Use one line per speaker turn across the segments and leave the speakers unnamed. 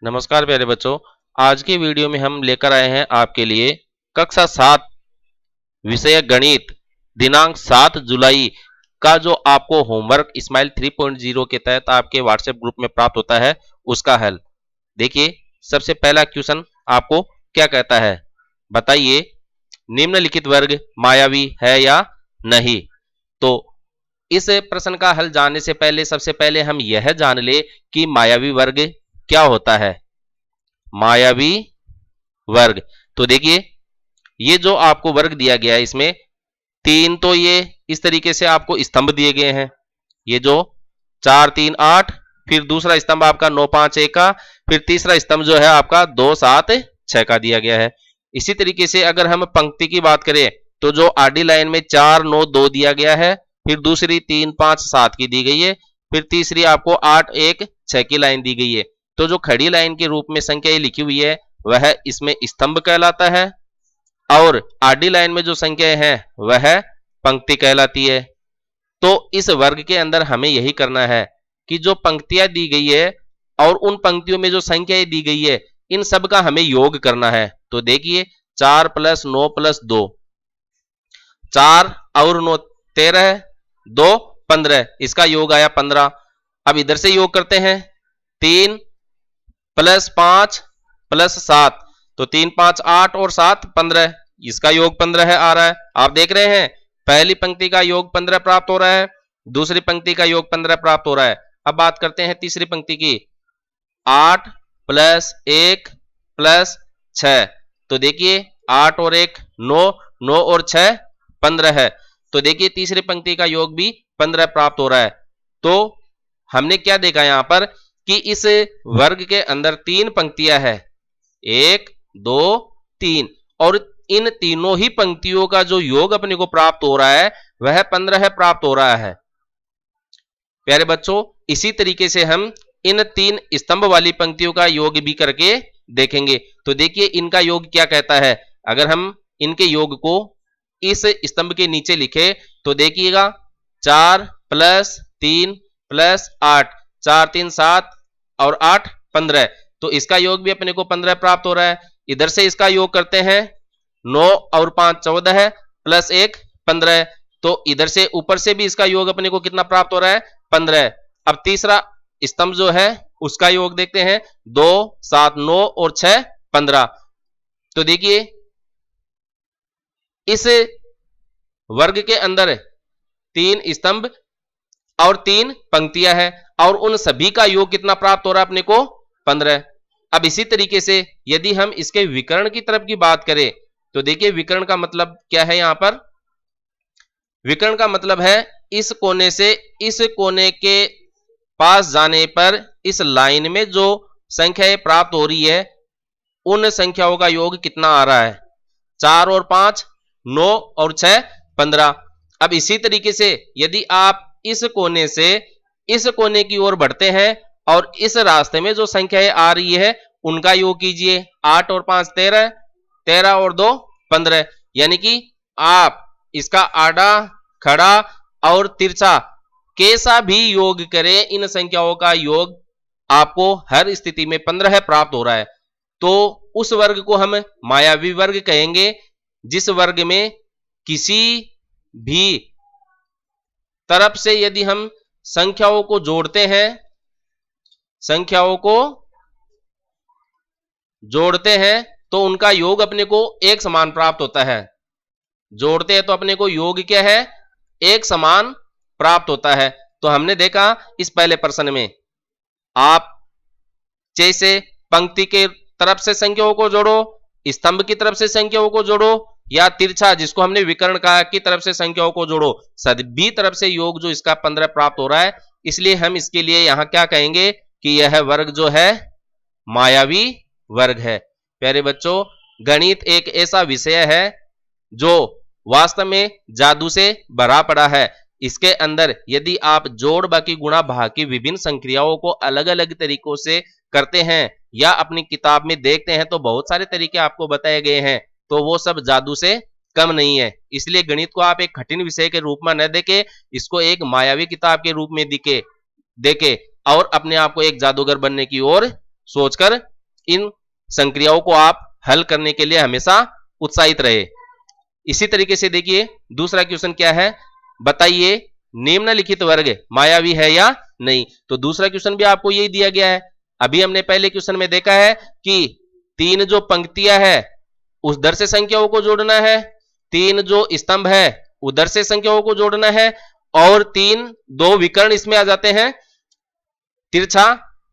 नमस्कार प्यारे बच्चों। आज की वीडियो में हम लेकर आए हैं आपके लिए कक्षा 7 विषय गणित दिनांक 7 जुलाई का जो आपको होमवर्क स्माइल 3.0 के तहत आपके व्हाट्सएप ग्रुप में प्राप्त होता है उसका हल। देखिए, सबसे पहला क्वेश्चन आपको क्या कहता है, बताइए निम्नलिखित वर्ग मायावी है या नहीं। तो इस प्रश्न का हल जानने से पहले सबसे पहले हम यह जान ले कि मायावी वर्ग क्या होता है। मायावी वर्ग, तो देखिए ये जो आपको वर्ग दिया गया है इसमें तीन तो ये इस तरीके से आपको स्तंभ दिए गए हैं, ये जो 4 3 8, फिर दूसरा स्तंभ आपका 9 5 1 का, फिर तीसरा स्तंभ जो है आपका 2 7 6 का दिया गया है। इसी तरीके से अगर हम पंक्ति की बात करें तो जो आडी लाइन में 4 9 2 दिया गया है, फिर दूसरी 3 5 7 की दी गई है, फिर तीसरी आपको 8 1 6 की लाइन दी गई है। तो जो खड़ी लाइन के रूप में संख्या लिखी हुई है वह इसमें स्तंभ कहलाता है और आडी लाइन में जो संख्या है वह पंक्ति कहलाती है। तो इस वर्ग के अंदर हमें यही करना है कि जो पंक्तियां दी गई है और उन पंक्तियों में जो संख्याएं दी गई है इन सब का हमें योग करना है। तो देखिए 4 + 9 + 2, 4 और 9 13, 2 15, इसका योग आया 15। अब इधर से योग करते हैं 3 + 5 + 7, तो 3 5 8 और 7 15, इसका योग 15 है आ रहा है। आप देख रहे हैं पहली पंक्ति का योग 15 प्राप्त हो रहा है, दूसरी पंक्ति का योग 15 प्राप्त हो रहा है। अब बात करते हैं तीसरी पंक्ति की, 8 + 1 + 6, तो देखिए 8 और 1 9, 9 और 6 15 है। तो देखिए तीसरी पंक्ति का योग भी 15 प्राप्त हो रहा है। तो हमने क्या देखा यहां पर कि इस वर्ग के अंदर तीन पंक्तियां हैं, 1 2 3, और इन तीनों ही पंक्तियों का जो योग अपने को प्राप्त हो रहा है वह 15 प्राप्त हो रहा है। प्यारे बच्चों, इसी तरीके से हम इन तीन स्तंभ वाली पंक्तियों का योग भी करके देखेंगे। तो देखिए इनका योग क्या कहता है, अगर हम इनके योग को इस स्तंभ के नीचे लिखे तो देखिएगा 4 + 3 + 8, 4 3 7 और 8 15, तो इसका योग भी अपने को 15 प्राप्त हो रहा है। इधर से इसका योग करते हैं 9 और 5 14 + 1 15, तो इधर से ऊपर से भी इसका योग अपने को कितना प्राप्त हो रहा है 15। अब तीसरा स्तंभ जो है उसका योग देखते हैं 2 7 9 और 6 15। तो देखिए इस वर्ग के अंदर तीन स्तंभ और तीन पंक्तियां हैं और उन सभी का योग कितना प्राप्त हो रहा है अपने को 15। अब इसी तरीके से यदि हम इसके विकर्ण की तरफ की बात करें तो देखिए विकर्ण का मतलब क्या है, यहां पर विकर्ण का मतलब है इस कोने से इस कोने के पास जाने पर इस लाइन में जो संख्याएं प्राप्त हो रही है उन संख्याओं का योग कितना आ रहा है, 4 और 5 9 और 6 15। अब इसी तरीके से यदि आप इस कोने से इस कोने की ओर बढ़ते हैं और इस रास्ते में जो संख्याएं आ रही है उनका योग कीजिए, 8 और 5 13, 13 और 2 15, यानी कि आप इसका आड़ा खड़ा और तिरछा कैसा भी योग करें इन संख्याओं का योग आपको हर स्थिति में 15 प्राप्त हो रहा है। तो उस वर्ग को हम मायावी वर्ग कहेंगे जिस वर्ग में किसी भी तरफ से यदि हम संख्याओं को जोड़ते हैं, संख्याओं को जोड़ते हैं तो उनका योग अपने को एक समान प्राप्त होता है। जोड़ते हैं तो अपने को योग क्या है, एक समान प्राप्त होता है। तो हमने देखा इस पहले प्रश्न में आप जैसे पंक्ति के तरफ से संख्याओं को जोड़ो, स्तंभ की तरफ से संख्याओं को जोड़ो, या तिरछा जिसको हमने विकर्ण कहा की तरफ से संख्याओं को जोड़ो, सभी तरफ से योग जो इसका 15 प्राप्त हो रहा है। इसलिए हम इसके लिए यहां क्या कहेंगे कि यह वर्ग जो है मायावी वर्ग है। प्यारे बच्चों, गणित एक ऐसा विषय है जो वास्तव में जादू से भरा पड़ा है। इसके अंदर यदि आप जोड़ बाकी गुणा भाग की विभिन्न संक्रियाओं को अलग अलग तरीकों से करते हैं या अपनी किताब में देखते हैं तो बहुत सारे तरीके आपको बताए गए हैं, तो वो सब जादू से कम नहीं है। इसलिए गणित को आप एक कठिन विषय के रूप में न देखे, इसको एक मायावी किताब के रूप में देखे और अपने आप को एक जादूगर बनने की ओर सोचकर इन संक्रियाओं को आप हल करने के लिए हमेशा उत्साहित रहे। इसी तरीके से देखिए दूसरा क्वेश्चन क्या है, बताइए निम्नलिखित वर्ग मायावी है या नहीं। तो दूसरा क्वेश्चन भी आपको यही दिया गया है। अभी हमने पहले क्वेश्चन में देखा है कि 3 जो पंक्तियां है उधर से संख्याओं को जोड़ना है, 3 जो स्तंभ है उधर से संख्याओं को जोड़ना है, और 2 विकर्ण इसमें आ जाते हैं तिरछा,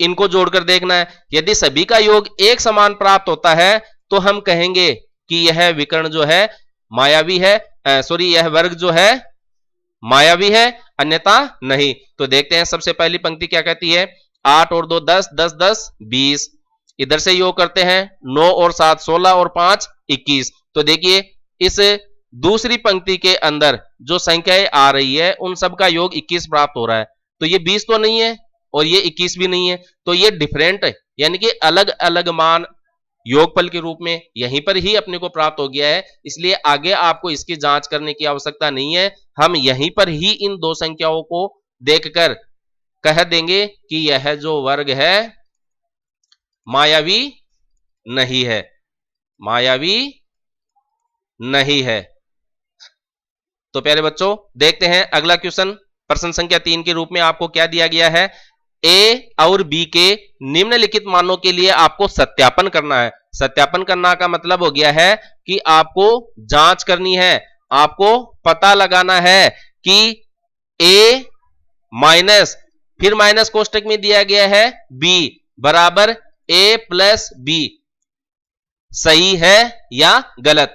इनको जोड़कर देखना है। यदि सभी का योग एक समान प्राप्त होता है तो हम कहेंगे कि यह विकर्ण जो है मायावी है, सॉरी यह वर्ग जो है मायावी है, अन्यथा नहीं। तो देखते हैं सबसे पहली पंक्ति क्या कहती है, 8 और 2 10, 10 10 20। इधर से योग करते हैं 9 और 7 16 और 5 21। तो देखिए इस दूसरी पंक्ति के अंदर जो संख्याएं आ रही है उन सब का योग 21 प्राप्त हो रहा है। तो ये 20 तो नहीं है और ये 21 भी नहीं है, तो ये डिफरेंट है, यानी कि अलग अलग मान योगफल के रूप में यहीं पर ही अपने को प्राप्त हो गया है। इसलिए आगे आपको इसकी जांच करने की आवश्यकता नहीं है, हम यहीं पर ही इन दो संख्याओं को देखकर कह देंगे कि यह जो वर्ग है मायावी नहीं है, मायावी नहीं है। तो प्यारे बच्चों देखते हैं अगला क्वेश्चन, प्रश्न संख्या 3 के रूप में आपको क्या दिया गया है, ए और बी के निम्नलिखित मानों के लिए आपको सत्यापन करना है। सत्यापन करना का मतलब हो गया है कि आपको जांच करनी है, आपको पता लगाना है कि ए माइनस, फिर माइनस कोष्टक में दिया गया है बी बराबर ए प्लस बी सही है या गलत।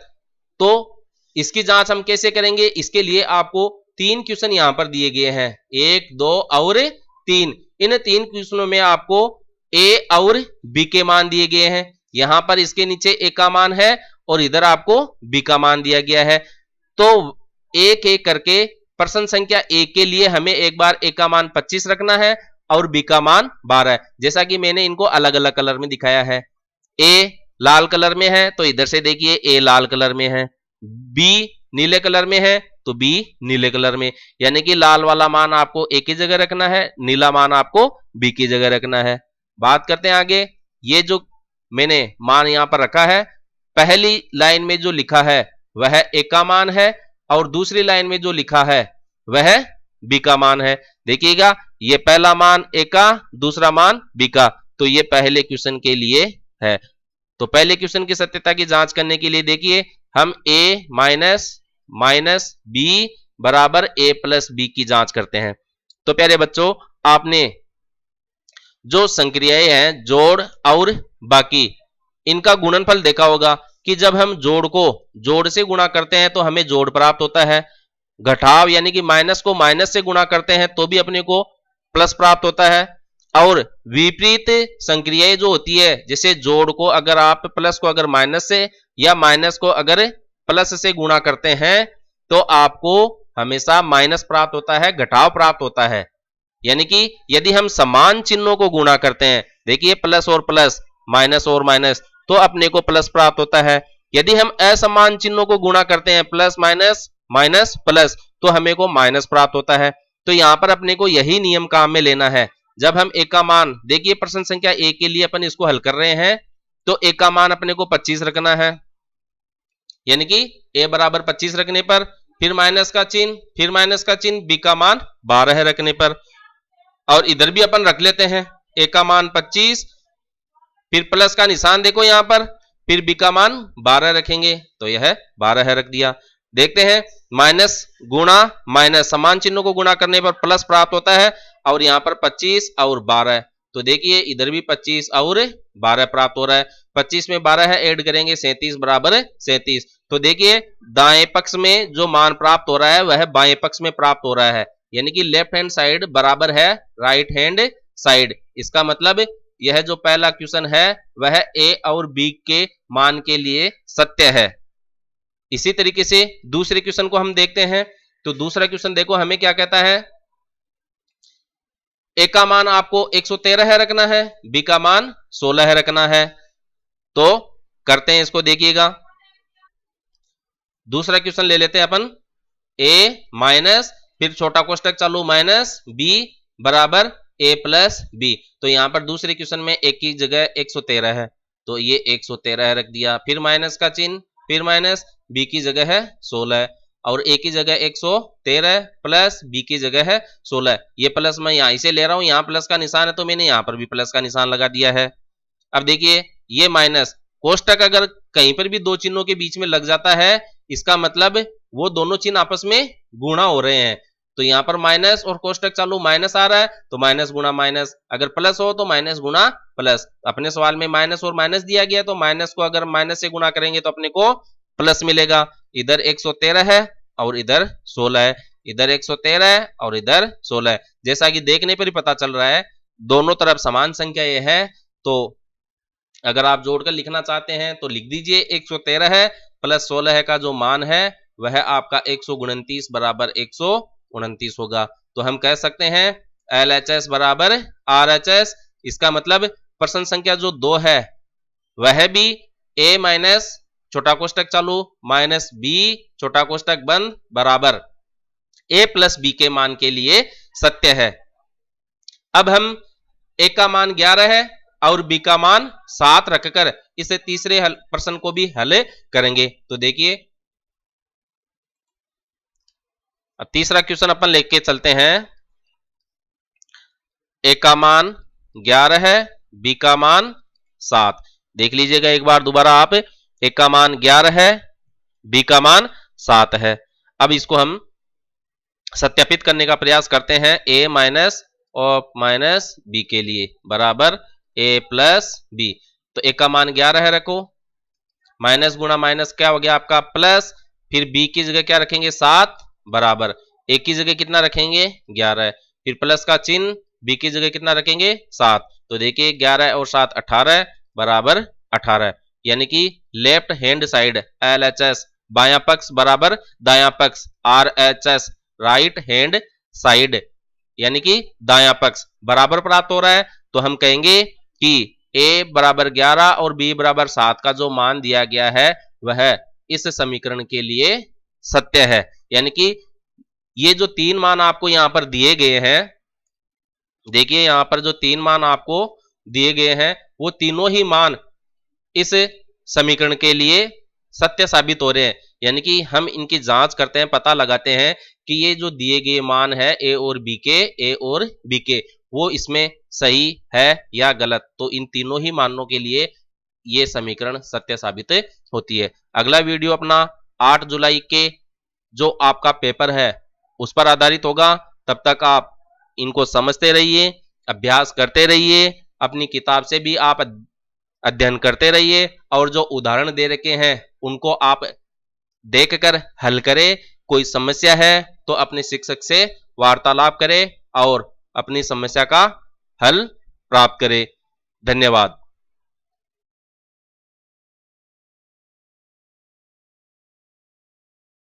तो इसकी जांच हम कैसे करेंगे, इसके लिए आपको 3 क्वेश्चन यहां पर दिए गए हैं, 1 2 और 3। इन 3 क्वेश्चनों में आपको ए और बी के मान दिए गए हैं, यहां पर इसके नीचे ए का मान है और इधर आपको बी का मान दिया गया है। तो एक एक करके प्रश्न संख्या ए के लिए हमें एक बार ए का मान 25 रखना है और बी का मान 12 है, जैसा कि मैंने इनको अलग अलग कलर में दिखाया है। ए लाल कलर में है तो इधर से देखिए ए लाल कलर में है, बी नीले कलर में है तो बी नीले कलर में, यानी कि लाल वाला मान आपको ए की जगह रखना है, नीला मान आपको बी की जगह रखना है। बात करते हैं आगे, ये जो मैंने मान यहां पर रखा है, पहली लाइन में जो लिखा है वह ए का मान है और दूसरी लाइन में जो लिखा है वह बी का मान है। देखिएगा ये पहला मान ए का, दूसरा मान बी का, तो ये पहले क्वेश्चन के लिए है। तो पहले क्वेश्चन की सत्यता की जांच करने के लिए देखिए हम a माइनस माइनस बी बराबर a प्लस बी की जांच करते हैं। तो प्यारे बच्चों आपने जो संक्रियाएं हैं जोड़ और बाकी, इनका गुणनफल देखा होगा कि जब हम जोड़ को जोड़ से गुणा करते हैं तो हमें जोड़ प्राप्त होता है, घटाव यानी कि माइनस को माइनस से गुणा करते हैं तो भी अपने को प्लस प्राप्त होता है, और विपरीत संक्रियाएं जो होती है जैसे जोड़ को अगर आप प्लस को अगर माइनस से या माइनस को अगर प्लस से गुणा करते हैं तो आपको हमेशा माइनस प्राप्त होता है, घटाव प्राप्त होता है। यानी कि यदि हम समान चिन्हों को गुणा करते हैं, देखिए प्लस और प्लस माइनस और माइनस, तो अपने को प्लस प्राप्त होता है। यदि हम असमान चिन्हों को गुणा करते हैं प्लस माइनस माइनस प्लस, तो हमें को माइनस प्राप्त होता है। तो यहां पर अपने को यही नियम काम में लेना है। जब हम ए का मान, देखिए प्रश्न संख्या ए के लिए अपन इसको हल कर रहे हैं, तो ए का मान अपने को 25 रखना है, यानी कि ए बराबर 25 रखने पर फिर माइनस का चिन्ह, फिर माइनस का चिन्ह, बी का मान 12 रखने पर, और इधर भी अपन रख लेते हैं ए का मान 25, फिर प्लस का निशान देखो यहां पर, फिर बी का मान 12 रखेंगे तो यह 12 रख दिया। देखते हैं माइनस गुणा माइनस, समान चिन्हों को गुणा करने पर प्लस प्राप्त होता है, और यहां पर 25 और 12, तो देखिए इधर भी 25 और 12 प्राप्त हो रहा है। 25 में 12 है ऐड करेंगे 37 बराबर 37। तो देखिए दाएं पक्ष में जो मान प्राप्त हो रहा है वह बाएं पक्ष में प्राप्त हो रहा है, यानी कि लेफ्ट हैंड साइड बराबर है राइट हैंड साइड। इसका मतलब यह जो पहला क्वेश्चन है वह ए और बी के मान के लिए सत्य है। इसी तरीके से दूसरे क्वेश्चन को हम देखते हैं। तो दूसरा क्वेश्चन देखो हमें क्या कहता है, ए का मान आपको 113 रखना है, बी का मान 16 रखना है। तो करते हैं इसको, देखिएगा दूसरा क्वेश्चन ले लेते हैं अपन, ए माइनस फिर छोटा कोष्टक चालू माइनस बी बराबर a प्लस बी। तो यहाँ पर दूसरे क्वेश्चन में a की जगह 113 है, तो ये 113 रख दिया, फिर माइनस का चिन्ह, फिर माइनस, b की जगह है 16 और a की जगह 113 प्लस b की जगह है 16। ये प्लस मैं यहाँ से ले रहा हूँ, यहाँ प्लस का निशान है तो मैंने यहाँ पर भी प्लस का निशान लगा दिया है। अब देखिए ये माइनस, कोष्टक अगर कहीं पर भी दो चिन्हों के बीच में लग जाता है, इसका मतलब वो दोनों चिन्ह आपस में गुणा हो रहे हैं। तो यहाँ पर माइनस और कोष्टक चालू माइनस आ रहा है तो माइनस गुणा माइनस, अगर प्लस हो तो माइनस गुणा प्लस। अपने सवाल में माइनस और माइनस दिया गया तो माइनस को अगर माइनस से गुणा करेंगे तो अपने को प्लस मिलेगा। इधर 113 है और इधर 16 है, इधर 113 है और इधर 16 है। जैसा कि देखने पर ही पता चल रहा है दोनों तरफ समान संख्या ये है, तो अगर आप जोड़कर लिखना चाहते हैं तो लिख दीजिए 113 है प्लस 16 है का जो मान है वह आपका 129 बराबर 129 होगा। तो हम कह सकते हैं LHS बराबर RHS। इसका मतलब प्रश्न संख्या जो 2 है वह भी a माइनस छोटा कोष्टक चालू माइनस b छोटा कोष्टक बंद बराबर a प्लस b के मान के लिए सत्य है। अब हम a का मान 11 है और b का मान 7 रखकर इसे तीसरे प्रश्न को भी हल करेंगे। तो देखिए अब तीसरा क्वेश्चन अपन लेके चलते हैं। a का मान 11 है, b का मान 7। देख लीजिएगा एक बार दोबारा आप, a का मान 11 है, b का मान 7 है। अब इसको हम सत्यापित करने का प्रयास करते हैं। a माइनस और माइनस b के लिए बराबर a प्लस b। तो a का मान 11 है रखो, माइनस गुणा माइनस क्या हो गया आपका प्लस, फिर b की जगह क्या रखेंगे 7 बराबर a की जगह कितना रखेंगे 11, फिर प्लस का चिन्ह, b की जगह कितना रखेंगे 7। तो देखिए 11 और 7 18 बराबर 18, यानी कि लेफ्ट हैंड साइड LHS बायां पक्ष बराबर दायां पक्ष RHS राइट हैंड साइड यानी कि दायां पक्ष बराबर प्राप्त हो रहा है। तो हम कहेंगे कि a बराबर 11 और b बराबर 7 का जो मान दिया गया है वह इस समीकरण के लिए सत्य है। यानी कि ये जो तीन मान आपको यहां पर दिए गए हैं, देखिए यहां पर जो तीन मान आपको दिए गए हैं वो तीनों ही मान इस समीकरण के लिए सत्य साबित हो रहे हैं। यानी कि हम इनकी जांच करते हैं, पता लगाते हैं कि ये जो दिए गए मान है a और b के वो इसमें सही है या गलत। तो इन तीनों ही मानों के लिए ये समीकरण सत्य साबित होती है। अगला वीडियो अपना 8 जुलाई के जो आपका पेपर है उस पर आधारित होगा। तब तक आप इनको समझते रहिए, अभ्यास करते रहिए, अपनी किताब से भी आप अध्ययन करते रहिए और जो उदाहरण दे रखे हैं उनको आप देखकर हल करें। कोई समस्या है तो अपने शिक्षक से वार्तालाप करें और अपनी समस्या का हल प्राप्त करें। धन्यवाद।